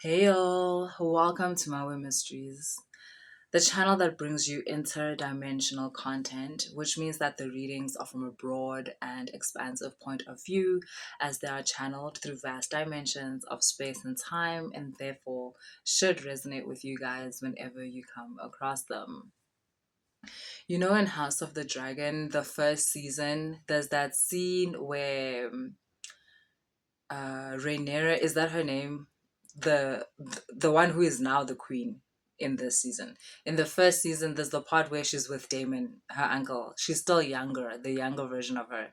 Hey all, welcome to My Way Mysteries, the channel that brings you interdimensional content, which means that the readings are from a broad and expansive point of view as they are channeled through vast dimensions of space and time and therefore should resonate with you guys whenever you come across them. You know, in House of the Dragon, the first season, there's that scene where Rhaenyra, is that her name? The one who is now the queen in this season. In the first season, there's the part where she's with Damon, her uncle. She's still younger, the younger version of her.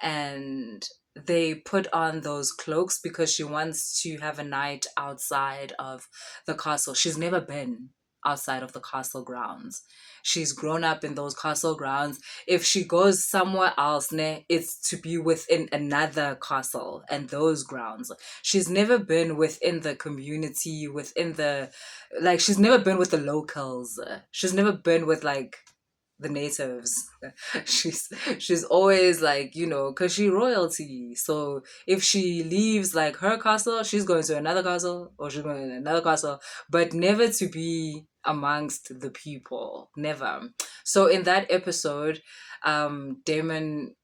And they put on those cloaks because she wants to have a night outside of the castle. She's never been outside of the castle grounds. She's grown up in those castle grounds. If she goes somewhere else, it's to be within another castle and those grounds. She's never been within the community, within the, like, she's never been with the locals. She's never been with, like, the natives. she's always like, because she royalty. So if she leaves like her castle, she's going to another castle or she's going to another castle, but never to be amongst the people. Never. So in that episode, Damon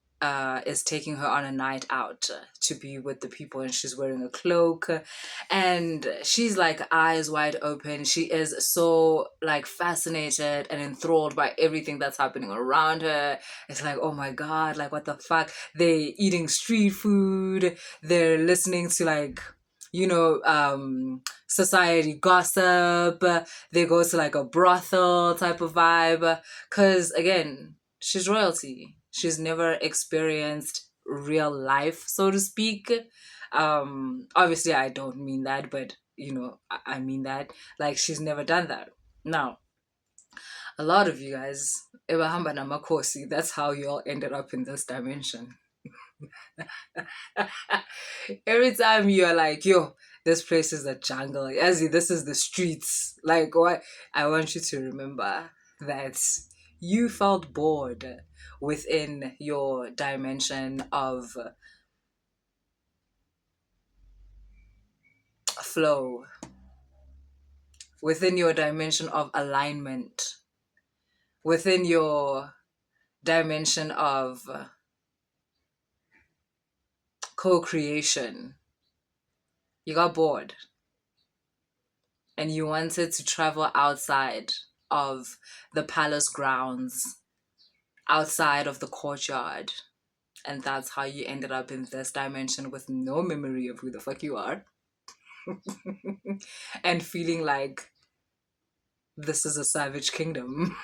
is taking her on a night out to be with the people, and she's wearing a cloak, and she's like eyes wide open. She is so like fascinated and enthralled by everything that's happening around her. It's like, oh my god, like what the fuck? They eating street food, they're listening to like, society gossip, they go to like a brothel type of vibe, because again, she's royalty. She's never experienced real life, so to speak. Obviously I don't mean that, but I mean that, like, she's never done that. Now, a lot of you guys, ebahamba namakhosi, that's how you all ended up in this dimension. Every time you're like, yo, this place is a jungle, as in, this is the streets, like, what? I want you to remember that you felt bored within your dimension of flow, within your dimension of alignment, within your dimension of co-creation. You got bored and you wanted to travel outside of the palace grounds, outside of the courtyard. And that's how you ended up in this dimension with no memory of who the fuck you are. And feeling like this is a savage kingdom.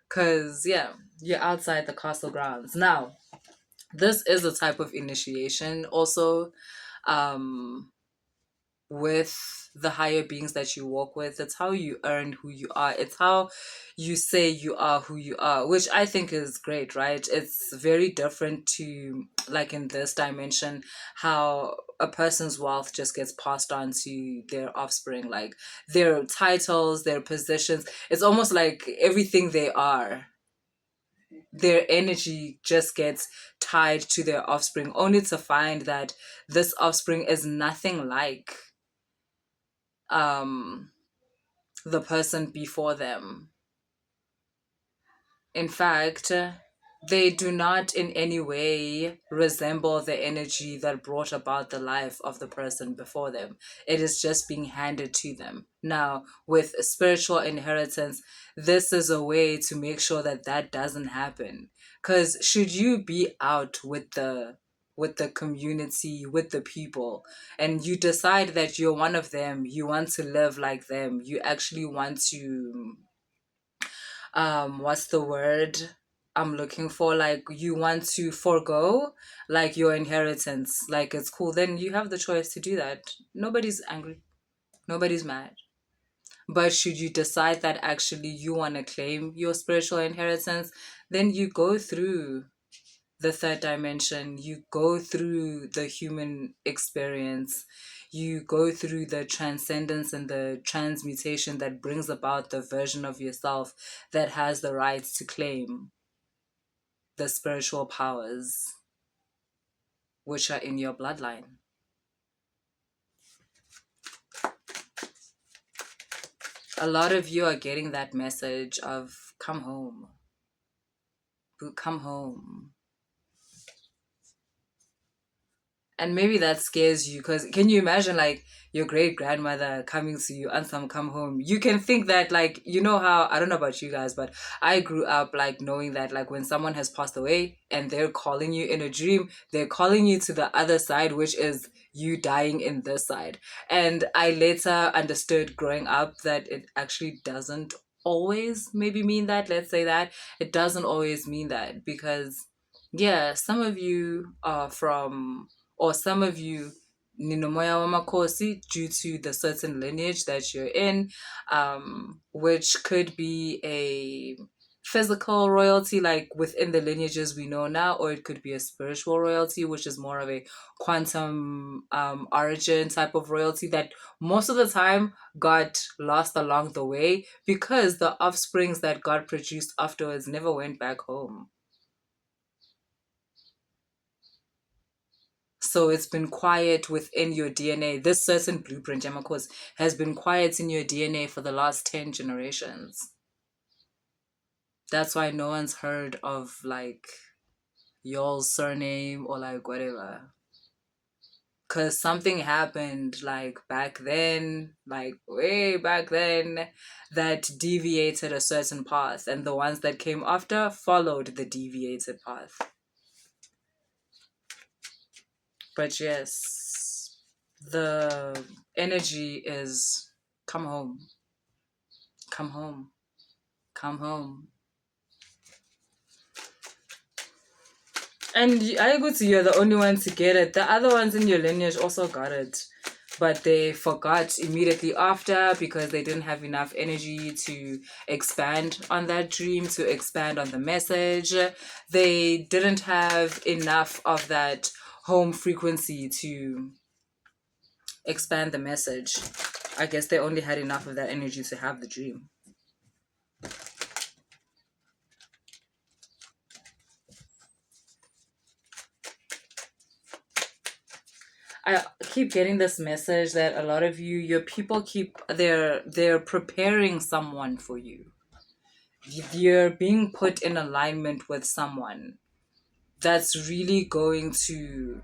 Because, yeah, you're outside the castle grounds. Now, this is a type of initiation also, um, with the higher beings that you walk with. It's how you earn who you are. It's how you say you are who you are, which I think is great, right? It's very different to, like, in this dimension, how a person's wealth just gets passed on to their offspring, like their titles, their positions. It's almost like everything they are, their energy just gets tied to their offspring, only to find that this offspring is nothing like um the person before them. In fact, they do not in any way resemble the energy that brought about the life of the person before them. It is just being handed to them. Now, with spiritual inheritance, this is a way to make sure that that doesn't happen. Because should you be out with the community, with the people, and you decide that you're one of them, you want to live like them, you actually want to, what's the word I'm looking for, like, you want to forego like your inheritance, like, it's cool, then you have the choice to do that. Nobody's angry, nobody's mad. But should you decide that actually you want to claim your spiritual inheritance, then you go through the third dimension, you go through the human experience, you go through the transcendence and the transmutation that brings about the version of yourself that has the right to claim the spiritual powers which are in your bloodline. A lot of you are getting that message of come home, boo, come home. And maybe that scares you because can you imagine like your great grandmother coming to you, Ansam, come home? You can think that, like, you know how, I don't know about you guys, but I grew up like knowing that, like, when someone has passed away and they're calling you in a dream, they're calling you to the other side, which is you dying in this side. And I later understood growing up that it actually doesn't always maybe mean that. Let's say that it doesn't always mean that because, yeah, some of you are from, or some of you Ninomoya Wamakosi due to the certain lineage that you're in, which could be a physical royalty like within the lineages we know now, or it could be a spiritual royalty, which is more of a quantum origin type of royalty that most of the time got lost along the way because the offsprings that got produced afterwards never went back home. So it's been quiet within your DNA. This certain blueprint, Yamakos, has been quiet in your DNA for the last 10 generations. That's why no one's heard of like y'all's surname or like whatever. Because something happened like back then, like way back then, that deviated a certain path. And the ones that came after followed the deviated path. But yes, the energy is come home, come home, come home. And I go to you're the only one to get it. The other ones in your lineage also got it. But they forgot immediately after because they didn't have enough energy to expand on that dream, to expand on the message. They didn't have enough of that home frequency to expand the message. I guess they only had enough of that energy to have the dream. I keep getting this message that a lot of you, your people keep they're preparing someone for you. You're being put in alignment with someone that's really going to,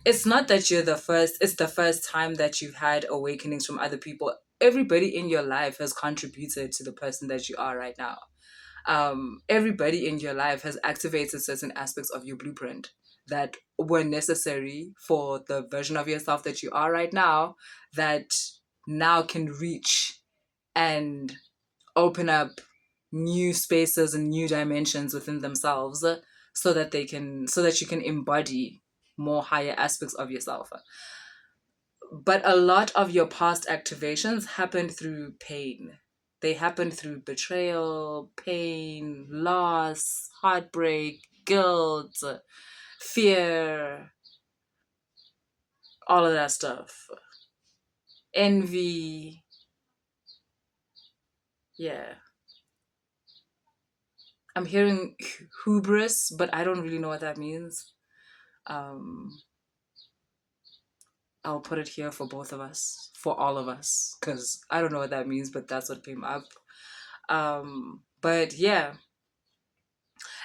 it's not that you're the first, it's the first time that you've had awakenings from other people. Everybody in your life has contributed to the person that you are right now. Everybody in your life has activated certain aspects of your blueprint that were necessary for the version of yourself that you are right now, that now can reach and open up new spaces and new dimensions within themselves so that they can, so that you can embody more higher aspects of yourself. But a lot of your past activations happened through pain. They happened through betrayal, pain, loss, heartbreak, guilt, fear, all of that stuff. Envy. Yeah. I'm hearing hubris, but I don't really know what that means. Um, I'll put it here for both of us, for all of us, because I don't know what that means, but that's what came up. But yeah,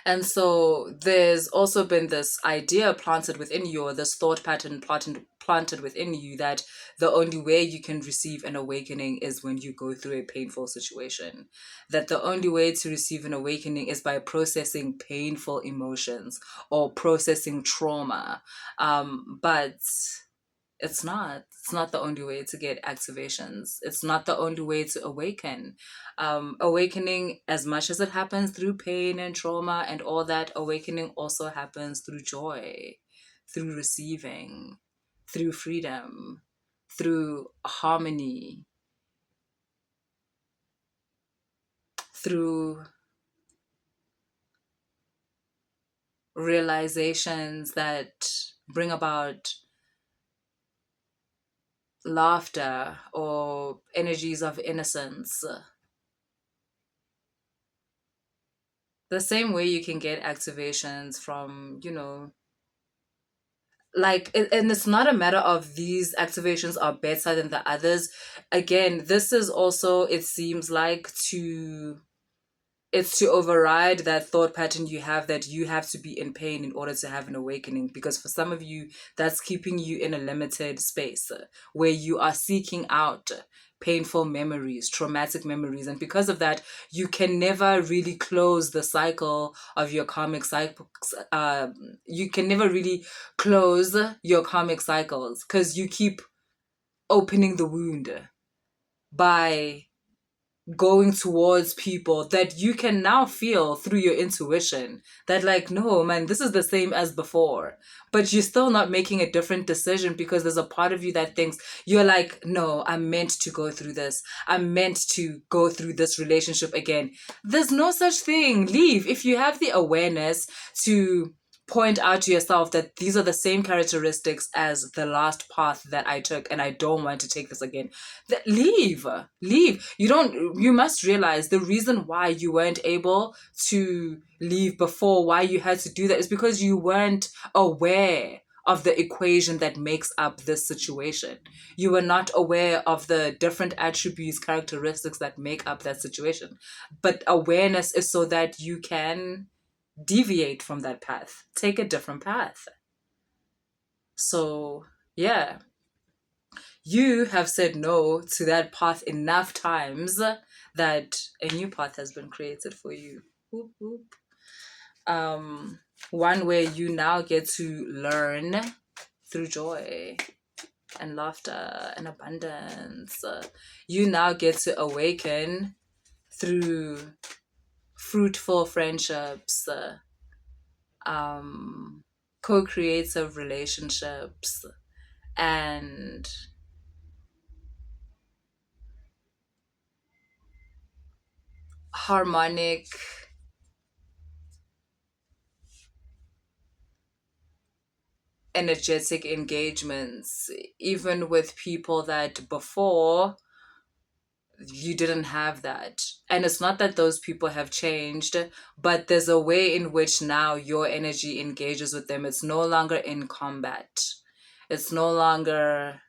and so there's also been this idea planted within you, or this thought pattern planted within you, that the only way you can receive an awakening is when you go through a painful situation. That the only way to receive an awakening is by processing painful emotions or processing trauma. But it's not the only way to get activations. It's not the only way to awaken. Awakening, as much as it happens through pain and trauma and all that, awakening also happens through joy, through receiving, through freedom, through harmony, through realizations that bring about laughter or energies of innocence. The same way you can get activations from, like and it's not a matter of these activations are better than the others. Again, this is also, it seems like, to it's to override that thought pattern you have that you have to be in pain in order to have an awakening, because for some of you that's keeping you in a limited space where you are seeking out painful memories, traumatic memories, and because of that you can never really close the cycle of your karmic cycle. You can never really close your karmic cycles because you keep opening the wound by going towards people that you can now feel through your intuition that, like, no man, this is the same as before, but you're still not making a different decision because there's a part of you that thinks, you're like, no, I'm meant to go through this, I'm meant to go through this relationship again. There's no such thing. Leave. If you have the awareness to point out to yourself that these are the same characteristics as the last path that I took and I don't want to take this again, leave. You must realize the reason why you weren't able to leave before, why you had to do that, is because you weren't aware of the equation that makes up this situation. You were not aware of the different attributes, characteristics that make up that situation. But awareness is so that you can deviate from that path, take a different path. So, yeah, you have said no to that path enough times that a new path has been created for you. Whoop, whoop. One where you now get to learn through joy and laughter and abundance. You now get to awaken through fruitful friendships, co-creative relationships, and harmonic energetic engagements, even with people that before you didn't have that. And it's not that those people have changed, but there's a way in which now your energy engages with them. It's no longer in combat, it's no longer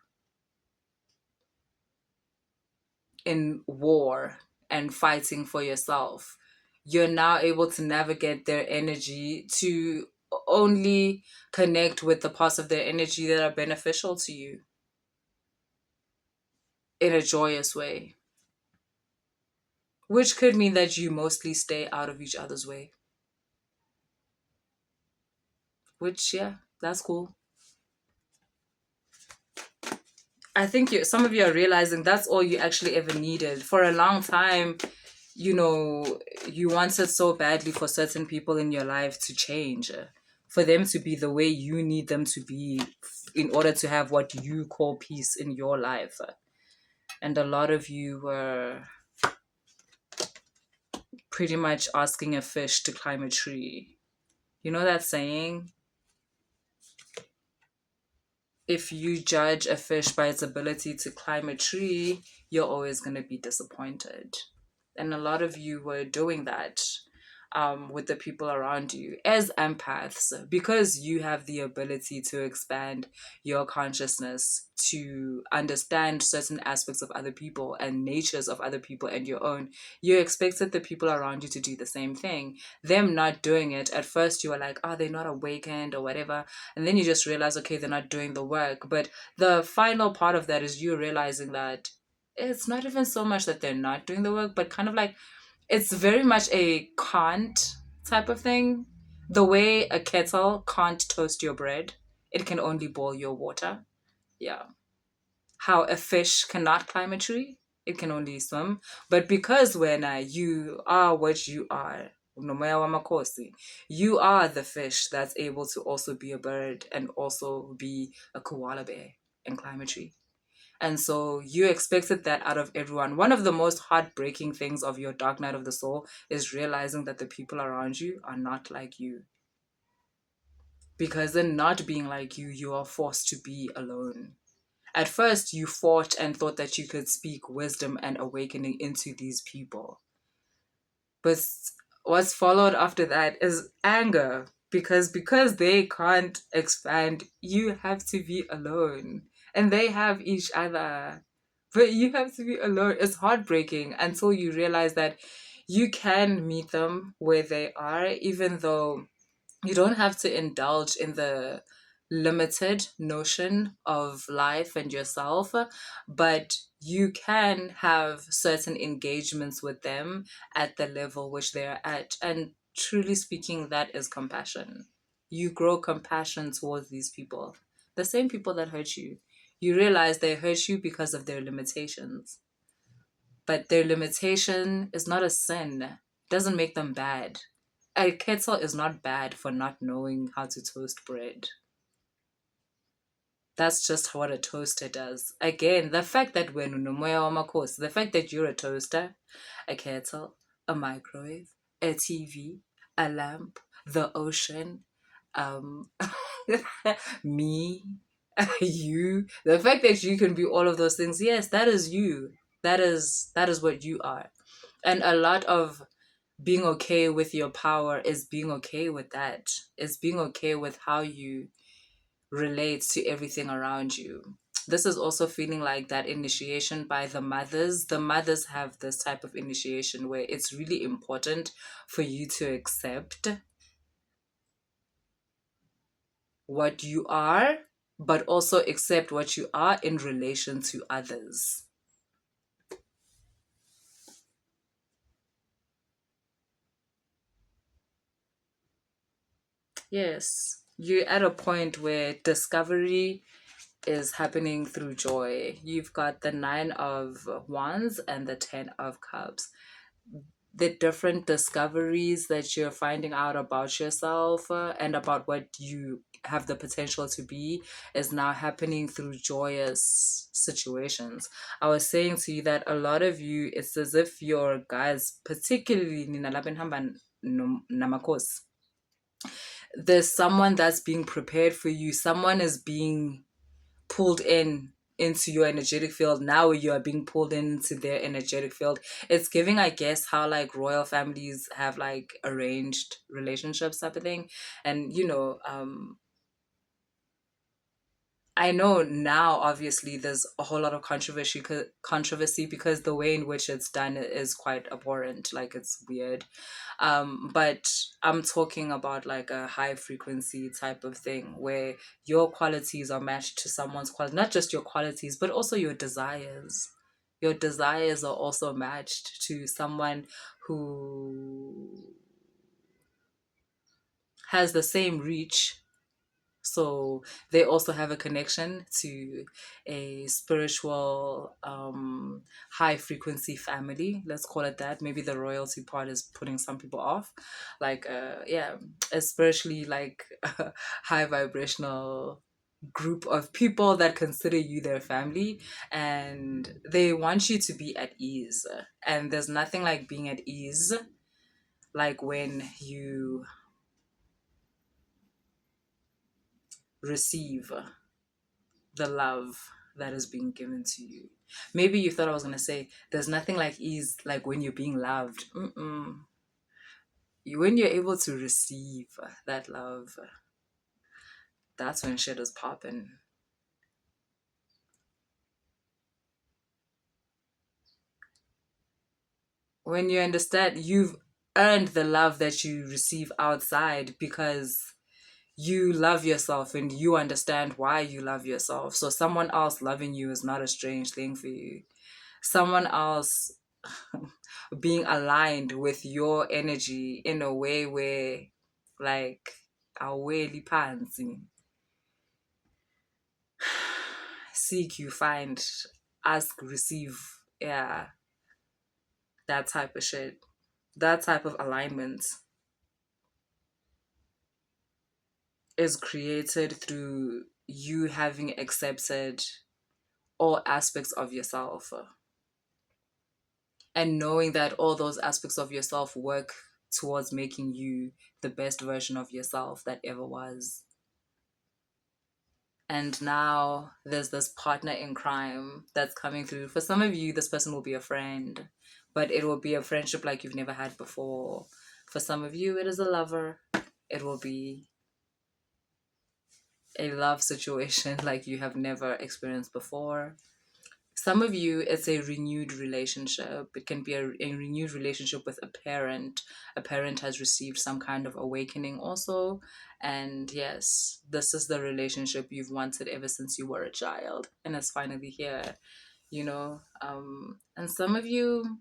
in war and fighting for yourself. You're now able to navigate their energy to only connect with the parts of their energy that are beneficial to you in a joyous way, which could mean that you mostly stay out of each other's way, which, yeah, that's cool. I think some of you are realizing that's all you actually ever needed. For a long time, you know, you wanted so badly for certain people in your life to change, for them to be the way you need them to be in order to have what you call peace in your life. And a lot of you were pretty much asking a fish to climb a tree. You know that saying? If you judge a fish by its ability to climb a tree, you're always going to be disappointed. And a lot of you were doing that with the people around you as empaths, because you have the ability to expand your consciousness to understand certain aspects of other people and natures of other people and your own. You expected the people around you to do the same thing. Them not doing it, at first you were like, oh, they're not awakened or whatever, and then you just realize, okay, they're not doing the work. But the final part of that is you realizing that it's not even so much that they're not doing the work, but kind of like it's very much a can't type of thing. The way a kettle can't toast your bread, it can only boil your water. Yeah. How a fish cannot climb a tree, it can only swim. But because when you are what you are, AMAKHOSI, you are the fish that's able to also be a bird and also be a koala bear and climb a tree. And so you expected that out of everyone. One of the most heartbreaking things of your dark night of the soul is realizing that the people around you are not like you. Because in not being like you are forced to be alone. At first, you fought and thought that you could speak wisdom and awakening into these people. But what's followed after that is anger. because they can't expand, you have to be alone, and they have each other, but you have to be alone. It's heartbreaking until you realize that you can meet them where they are, even though you don't have to indulge in the limited notion of life and yourself, but you can have certain engagements with them at the level which they're at. And truly speaking, that is compassion. You grow compassion towards these people, the same people that hurt you. You realize they hurt you because of their limitations, but their limitation is not a sin. It doesn't make them bad. A kettle is not bad for not knowing how to toast bread. That's just what a toaster does. Again, the fact that we're numoya wamakhosi, the fact that you're a toaster, a kettle, a microwave, a TV, a lamp, the ocean, um, me, you, the fact that you can be all of those things, yes, that is you. That is what you are. And a lot of being okay with your power is being okay with that. It's being okay with how you relate to everything around you. This is also feeling like that initiation by the mothers. The mothers have this type of initiation where it's really important for you to accept what you are, but also accept what you are in relation to others. Yes, you're at a point where discovery is happening through joy. You've got the Nine of Wands and the Ten of Cups. The different discoveries that you're finding out about yourself and about what you have the potential to be is now happening through joyous situations. I was saying to you that a lot of you, it's as if your guys, particularly Nina Labenhamba Namakos, there's someone that's being prepared for you. Someone is being pulled into your energetic field. Now you are being pulled into their energetic field. It's giving, I guess, how like royal families have like arranged relationships type of thing. And I know now, obviously, there's a whole lot of controversy because the way in which it's done is quite abhorrent. Like it's weird, but I'm talking about like a high frequency type of thing where your qualities are matched to someone's quality, not just your qualities, but also your desires. Your desires are also matched to someone who has the same reach, so they also have a connection to a spiritual high frequency family, let's call it that. Maybe the royalty part is putting some people off, like yeah, especially like high vibrational group of people that consider you their family, and they want you to be at ease. And there's nothing like being at ease, like when you receive the love that is being given to you. Maybe you thought I was going to say, there's nothing like ease, like when you're being loved. When you're able to receive that love, that's when shit is popping. When you understand you've earned the love that you receive outside because you love yourself and you understand why you love yourself. So someone else loving you is not a strange thing for you. Someone else being aligned with your energy in a way where like aweli phansi, seek, you find, ask, receive, yeah, that type of shit, that type of alignment is created through you having accepted all aspects of yourself and knowing that all those aspects of yourself work towards making you the best version of yourself that ever was. And now there's this partner in crime that's coming through. For some of you, this person will be a friend, but it will be a friendship like you've never had before. For some of you, it is a lover. It will be a love situation like you have never experienced before. Some of you, it's a renewed relationship. It can be a renewed relationship with a parent. A parent has received some kind of awakening also. And yes, this is the relationship you've wanted ever since you were a child. And it's finally here, you know. And some of you,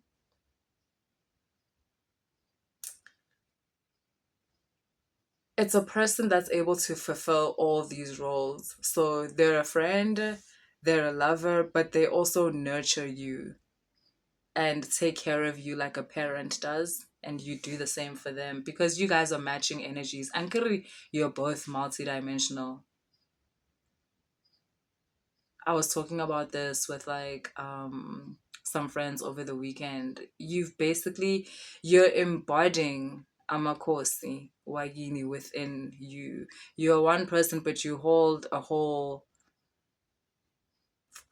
it's a person that's able to fulfill all these roles. So they're a friend, they're a lover, but they also nurture you and take care of you like a parent does. And you do the same for them because you guys are matching energies. And you're both multidimensional. I was talking about this with like some friends over the weekend. You're embodying AMAKHOSI Wagini within you. You're one person, but you hold a whole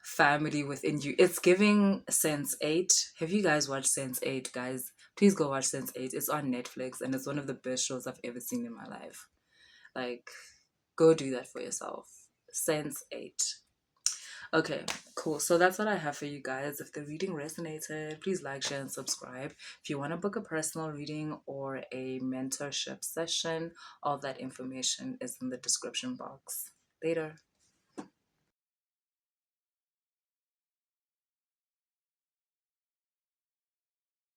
family within you. It's giving Sense8. Have you guys watched Sense8, guys? Please go watch Sense8. It's on Netflix and it's one of the best shows I've ever seen in my life. Like, go do that for yourself. Sense8. Okay, cool. So that's what I have for you guys. If the reading resonated, please like, share, and subscribe. If you want to book a personal reading or a mentorship session, all that information is in the description box. Later.